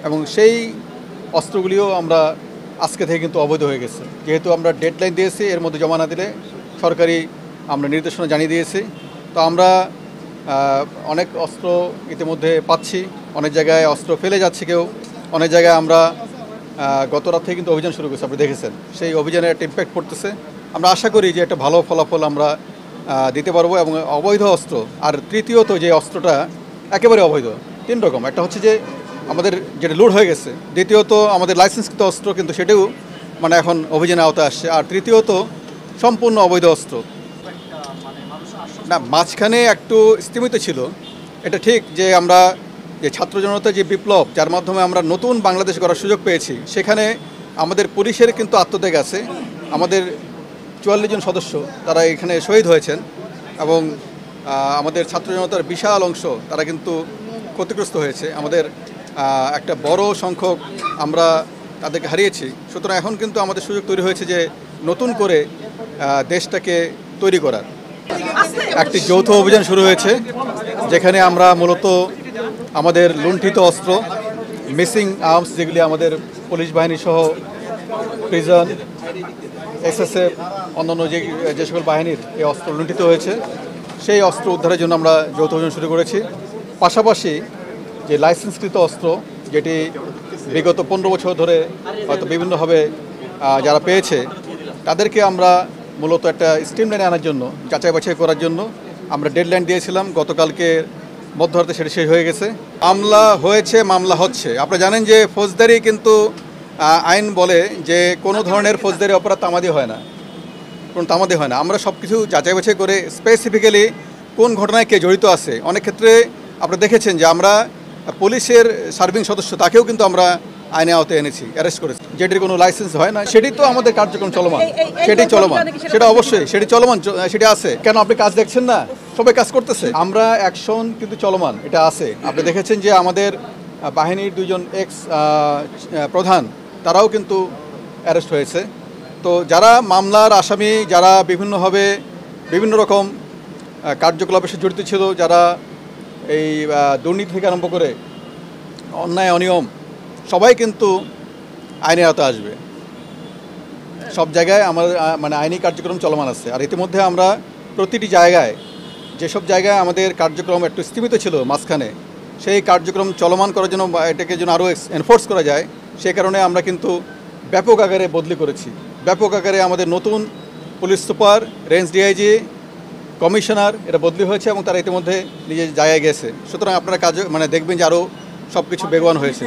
এবং সেই অস্ত্রগুলিও আমরা আজকে থেকে কিন্তু অবৈধ হয়ে গেছে। যেহেতু আমরা ডেডলাইন দিয়েছি, এর মধ্যে জমা না দিলে সরকারি আমরা নির্দেশনা জানিয়ে দিয়েছি। তো আমরা অনেক অস্ত্র ইতিমধ্যে পাচ্ছি, অনেক জায়গায় অস্ত্র ফেলে যাচ্ছে কেউ, অনেক জায়গায় আমরা গত রাত থেকে কিন্তু অভিযান শুরু করেছি, আপনি দেখেছেন। সেই অভিযানে একটা ইম্প্যাক্ট পড়তেছে। আমরা আশা করি যে একটা ভালো ফলাফল আমরা দিতে পারবো। এবং অবৈধ অস্ত্র, আর তৃতীয়ত যে অস্ত্রটা একেবারে অবৈধ, তিন রকম। একটা হচ্ছে যে আমাদের যেটা লুট হয়ে গেছে, দ্বিতীয়ত আমাদের লাইসেন্সকৃত অস্ত্র কিন্তু সেটাও মানে এখন অভিযানে আওতায় আসছে, আর তৃতীয়ত সম্পূর্ণ অবৈধ অস্ত্র। না, মাঝখানে একটু স্থিমিত ছিল, এটা ঠিক যে আমরা যে ছাত্র জনতা যে বিপ্লব, যার মাধ্যমে আমরা নতুন বাংলাদেশ গড়ার সুযোগ পেয়েছি, সেখানে আমাদের পুলিশের কিন্তু আত্মত্যাগ আছে। আমাদের 44 জন সদস্য তারা এখানে শহীদ হয়েছেন, এবং আমাদের ছাত্র জনতার বিশাল অংশ তারা কিন্তু ক্ষতিগ্রস্ত হয়েছে। আমাদের একটা বড় সংখ্যক আমরা তাদেরকে হারিয়েছি। সুতরাং এখন কিন্তু আমাদের সুযোগ তৈরি হয়েছে যে নতুন করে দেশটাকে তৈরি করার। একটি যৌথ অভিযান শুরু হয়েছে, যেখানে আমরা মূলত আমাদের লুণ্ঠিত অস্ত্র, মিসিং আর্মস, যেগুলি আমাদের পুলিশ বাহিনী সহ প্রিজন, এসএসএফ, অন্যান্য যে সকল বাহিনীর এই অস্ত্র লুণ্ঠিত হয়েছে, সেই অস্ত্র উদ্ধারের জন্য আমরা যৌথ অভিযান শুরু করেছি। পাশাপাশি যে লাইসেন্সকৃত অস্ত্র, যেটি বিগত 15 বছর ধরে হয়তো বিভিন্নভাবে যারা পেয়েছে, তাদেরকে আমরা মূলত একটা স্ট্রিমলাইনে আনার জন্য, যাচাই বাছাই করার জন্য আমরা ডেডলাইন দিয়েছিলাম। গতকালকে মধ্যরাতে সেটা শেষ হয়ে গেছে। মামলা হয়েছে, মামলা হচ্ছে। আপনারা জানেন যে ফৌজদারি কিন্তু আইন বলে যে কোনো ধরনের ফৌজদারি অপরাধ তামাদি হয় না, কোনো তামাদি হয় না। আমরা সব কিছু যাচাই বাছাই করে স্পেসিফিক্যালি কোন ঘটনায় কে জড়িত আছে, অনেক ক্ষেত্রে আপনারা দেখেছেন যে আমরা পুলিশের সার্ভিং সদস্য তাকেও কিন্তু আমরা আইনে আওতায় এনেছি, অ্যারেস্ট করেছি, যেটির কোনো লাইসেন্স হয় না। সেটি তো আমাদের কার্যক্রম চলমান, সেটি চলমান, সেটা অবশ্যই সেটি চলমান, সেটি আছে। কেন আপনি কাজ দেখছেন না? সবাই কাজ করতেছে, আমরা অ্যাকশন কিন্তু চলমান, এটা আছে। আপনি দেখেছেন যে আমাদের বাহিনীর 2 জন এক্স প্রধান তারাও কিন্তু অ্যারেস্ট হয়েছে। তো যারা মামলার আসামি, যারা বিভিন্নভাবে বিভিন্ন রকম কার্যকলাপের সাথে জড়িত ছিল, যারা এই দুর্নীতি থেকে আরম্ভ করে অন্যায় অনিয়ম, সবাই কিন্তু আইনের আওতায় আসবে। সব জায়গায় আমার মানে আইনি কার্যক্রম চলমান আছে। আর ইতিমধ্যে আমরা প্রতিটি জায়গায়, যেসব জায়গায় আমাদের কার্যক্রম একটু স্থিমিত ছিল মাঝখানে, সেই কার্যক্রম চলমান করার জন্য, এটাকে যেন আরও এনফোর্স করা যায়, সেই কারণে আমরা কিন্তু ব্যাপক আকারে বদলি করেছি। ব্যাপক আকারে আমাদের নতুন police super, range DIG, commissioner এরা বদলি হয়েছে, এবং তারা ইতিমধ্যে নিজের জায়গায় গেছে। সুতরাং আপনারা কাজ মানে দেখবেন যে আরও সব কিছু বেগবান হয়েছে।